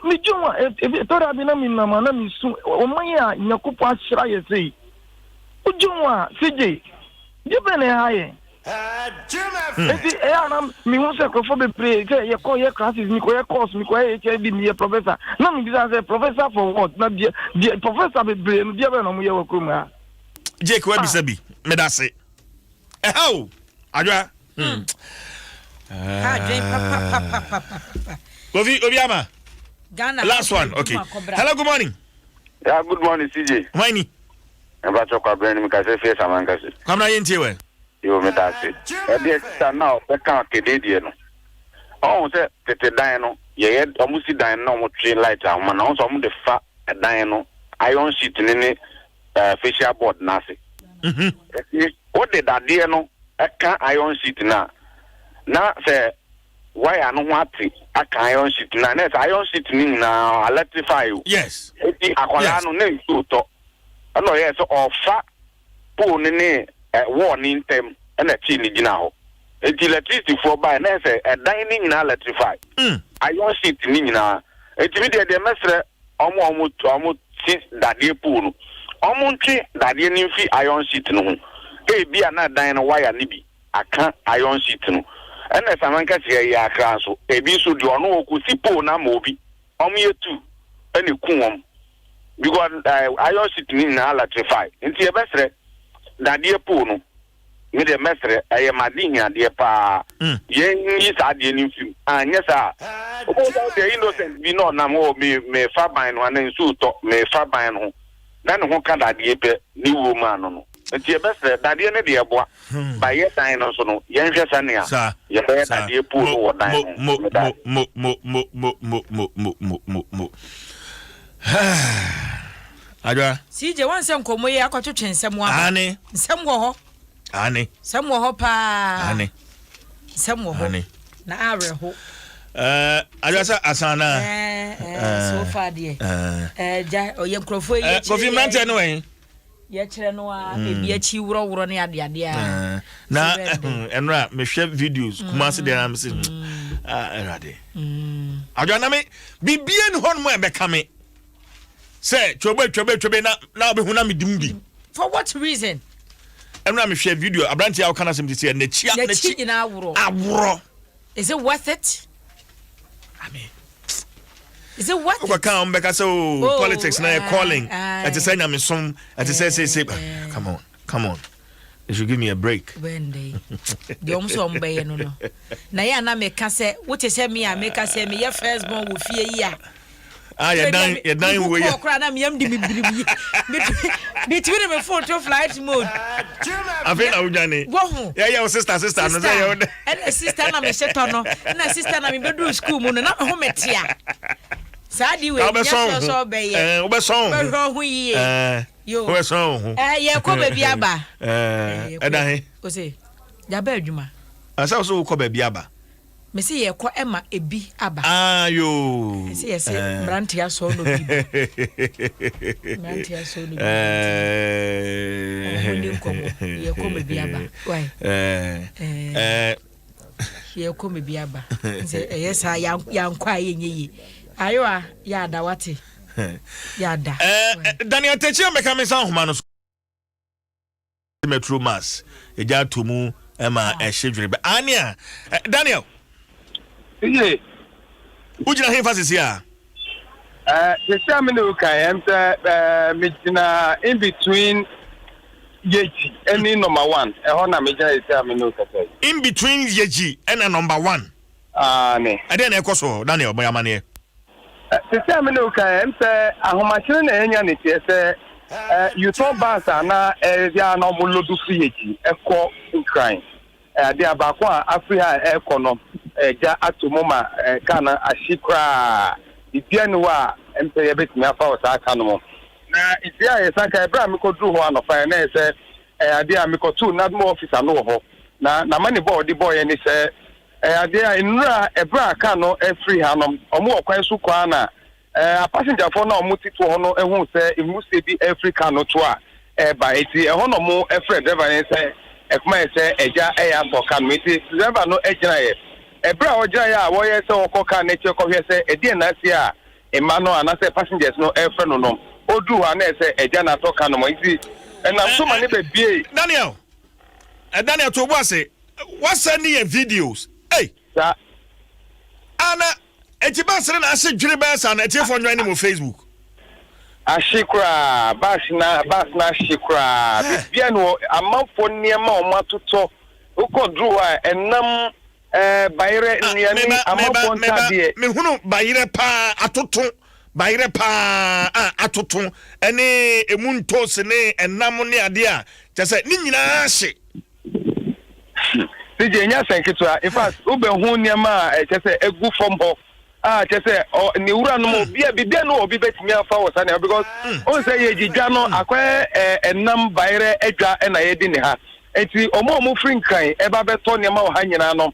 me juma e tora bi na mi na na mi su o man ya nyakopo ahira ye sei ujuma CJ ye be na haye eti e ana mi hu se ko fo be pray say ye call ye classes mi ko ye course mi ko ye HID mi ye professor na mi say professor for what na the professor be pray no dia be na mo ye wo kuma Jake we bi sabi me da se how adwa Obiama Ghana last one okay hello good morning Yeah, good morning, CJ. Why I'm about to call Brandon because I face a man. Come na yenti we You me that say. Now, I can't get it. Oh, say the dino. Yeah, almost dino mo train light. Man, also mo the fat dino. Iron sheet in facial board nasi. What did that dino? I can't iron sheet na. Na say why I no want it. I can't iron sheet na. Next iron sheet ni na electrify you. yes Eti akwala no na nso to. Ano yes ofa po ni warning them and a chini gina ho. Eti electricity for by na say a dining na electrify. Iron sheet ni na. Eti mi de mesre omo si dadie po no. Omo ntwe dadie ni fi iron sheet no ho. E bia na dan no wire ni bi aka iron sheet no. Ena samanka tie ya aka so. E bi so di ono okusi po na ma obi. Omo yetu ene kuom. Because iron sheet ni na electrify. Nti e besre dadie po no. Me de mesre aye madin ya de pa yen yi sa de ni film anya sa o de innocent bi no na mo me fa ban no na nsu to me fa ban no na ne ho ka dadie pe ni wo ma no no nti e besre dadie ne de eboa ba ye dan no so no yen hwe sa ne a ye be dadie po no wo dan mo Adwa CJ wan sem komo ye akotwetwe nsem wa ani nsem wo ho ani sem wo ho pa ani sem wo ho na are ho adwa sa asana so far de ja oye nkrofo ye Kofi Mante no wen ye kire no a ebi achi wuro ne ade a na enra me hwe videos kuma se de am se erade adwa na me bibie no hon mo e be kame say chobe na obehu na medim bi for what reason enra me hwe video abranti a kana sem say na chia na chi na awro is it worth it I mean is it worth it come back so politics na calling at say na me som at say come on you should give me a break when they the omso mbe no na ya na me ka say what say me a make say me your first born wo fie yi a you're dying way. Between me phone to flight mode. I feel now, Johnny. Yeah, sister. No say and sister na me sheto no. Na sister na me be do school mo na ho metia. Sadi we nya so be ye. Obe son. Be ho yi. Yo. Obe son. Ye ko be bia ba. Eda he. O say, ya ba adwuma. Asa so ko be bia ba. Me say ye ko ema ebi aba. Yo. Me say yes, brantia so no bi. Brantia so no bi. Ye ko me bi aba. Why? Ye ko me bi aba. Say yes ya nkwa yenye. Ayo a ya da wate. Ya da. Daniel Techi ameka me san homa no Metro Mass. Eja tomu ema ehedwere be. Ania Daniel yeah. Ujina hemfasis ya? The same no kai am in between Yeji and number 1. Na meja is no kai. In between Yeji and number 1. Ne. I then ekoso Daniel Boyamane. The same no kai am say ahomachire na enya ne tie you talk about na ya na mo lodu free Yeji ekọ Ukraine. They are back one Africa economy. Ja atomoma kana ashikra ibianwa empeye betimi afa osaka no na isia yesaka ebra me kodru ho anofa na ese ade a me kotu na mo officer no ho na mani board boy ni se ade a nra ebra ka no free hanom omo okwan su kwa na a passenger for na omo tito ho no ehun se emu se bi Africa no to a ba eti ho no mo free driver ni se ekuma say eja eya for kan meti driver no ejina ye ebra oja ya wo ye say okoka na che ko hwe say edi na si a ema no ana say passengers no e fre no odu ha na say eja na to kan no iti na so mane be bie Daniel to say what send you videos hey sa ana etiba na ase dwere ba sa na etie for nwan ni mo Facebook ashikra basna ashikra bibia no amanfo niema o matoto ukodru a enam bayre nnuane amanfo ntade me hunu bayre pa atoto ene emuntos ne enam ne ade a kyese ni nyina hye sije nya senketo a in fact ube hu niema kyese egu from ho kyese ni wura no bibia no obi betimi afa wo sane because on say ye gigwa no akwa enam bayre adwa na ye di ne ha enti omo free nkan eba beto niema wo ha nyina no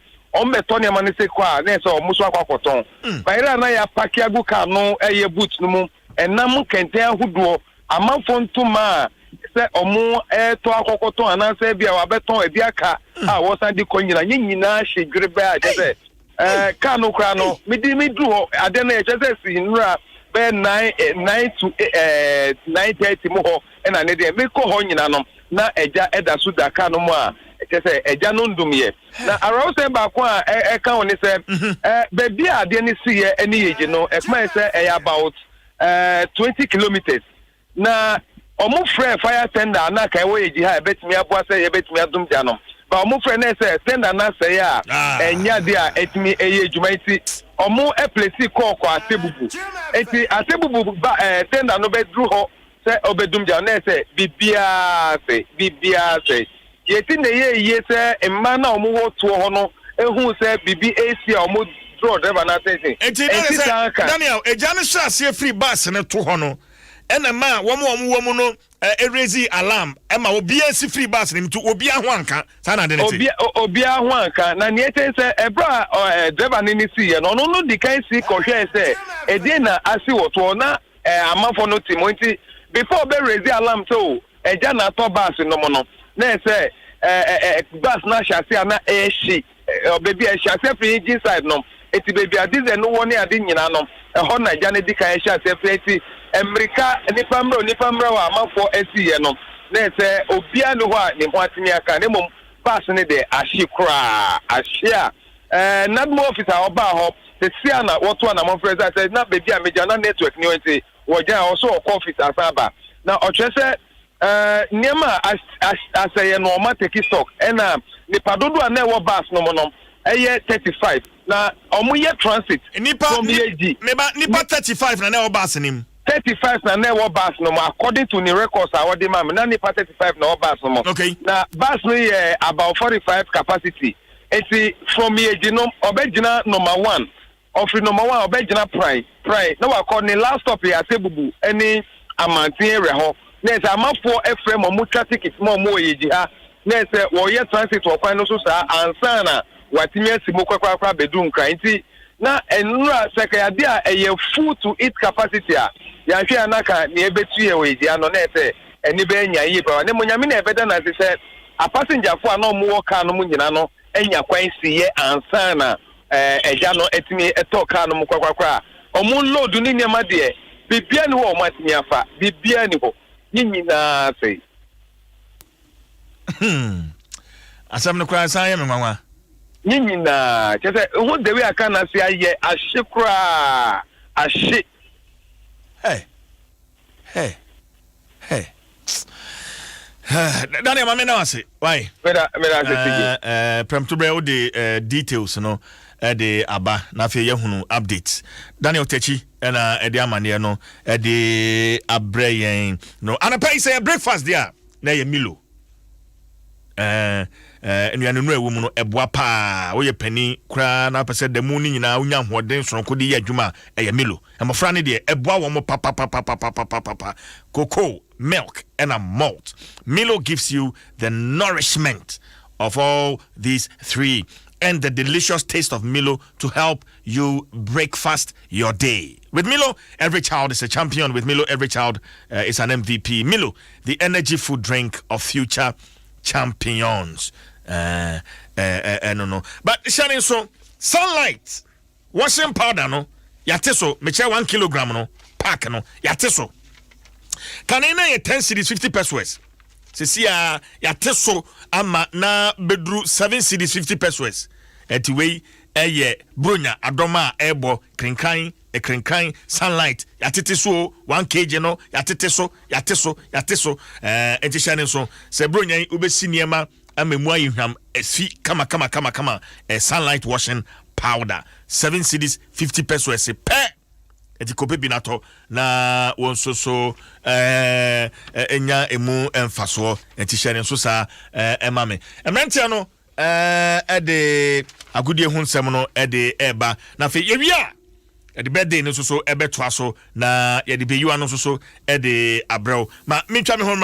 beto niema ne se kwa na so omo so akwakoton bayre na ya paki agu ka no eye boot no mu enam kente ahudo amanfo ntuma se omo to akokoton ana se bia wa beton ebi aka wo san di konyina nyina hye dwere ba a kyese kanu krano mi du ade na echese si nra be 9 to 9:30 mo ho na ne de me ko ho nyina no na eja eda su da kanu mo a echese eja no ndumye na arouse ba ko a ka woni se be bia ade ni si ye eni yeje no ekma se about 20 kilometers na omo fire tender na kai wo yeji ha betimi aboa se ye betimi adum dia no ba omo frɛ na say tender na say ya enya dia etimi eye adwuma iti omo place call kwa asebubu eti asebubu ba tender no be dru ho say obedum dia na say bibia say yeti na ye say emma na omo wo to ho no ehu say bibi AC omo draw driver na say eti Daniel eja no hye ase free bus ne to ho no ena ma wo no erezi alarm ema obi asi free bus ni mtu obi ahwanka sana de neti obi ahwanka na ne etense ebra driver ni si ye no no di kan si ko hwe se edi na asi woto na amafo no timonti before be raise alarm so eja na to bus no mo no na se bus na shasi na eshi obebi shasi free engine side no eti baby adize no woni ade nyina no ho na eja ne di kan shasi free America nipa mra wa amafo esi ye no na ese obia no ho a ne ho atimi aka ne mom pass ne de ashikra ashia nadmo officer oba ho se sia na woto na mon president say na baby a meja na network ni wonti woja also office asaba na otwese niema asaye no ma take stock na nipa dodo na e wo bus no mo no eye 35 na omuye transit nipa 35 na wo bus nim 35 na never bus no according to the records I want them na nipa 35 na bus no okay na bus no about 45 capacity eti from here genome obegina number 1 of number 1 obegina prime na we call the last stop here asebubu any amantin area ho na say amafo efrem mo ticket mo yeji ha na say wo ye transit wo kwan no so sa ansa na watimi asimo kwakwa bedun kran nti na enura sekayade a eye full to its capacity a ya hwe anaka ne ebetu ye we dia no na ese eni be nya yi ba ne monyame na ebeda na se a passenger fo na omo wo car no mu nyina no enya kwan siye ansa na eja no etimi eto car no mu kwakwa omo load ni nyama de bibia ni wo matimi afa bibia ni ho nyina sei asam no kwa san ye me nwanwa nyina chese hu dewe aka na se aye ashikra ashi hey Daniel mama na wase why mera premtubre o de details no de aba na fe yehunu updates Daniel Techi na de amane no de abrayen no anapa say breakfast there na ye Milo enuanu no ewu mu no eboa pa wo ye pani kra na pese de mu ni nyina unya hoden sonko de ye adwuma ye Milo emofra ne de eboa wo mo papa cocoa milk and a malt. Milo gives you the nourishment of all these three and the delicious taste of Milo to help you breakfast your day. With Milo, every child is a champion. With Milo, every child is an MVP. Milo, the energy food drink of future champions. No. But shining so sunlight washing powder no yate so me 1 kilogram no pack no yate so can na 10 cedis 50 pesos sisi ya yate so ama na bedru 7 cedis 50 pesos etiwei eye bronya adoma ebo krinkan sunlight yatete so 1 kg no yate so enti shining so se bronya ubesi niema amemu ayiham esi kama sunlight washing powder 7 cedis 50 pesos pe eti kope binato na wonso so enya emu emfaso enti share nso sa emame emrantia no de agudie hu nsem no de eba na fe yewia the birthday no so ebeto aso na ye de beyiwa no so de abrel ma mentwa me ho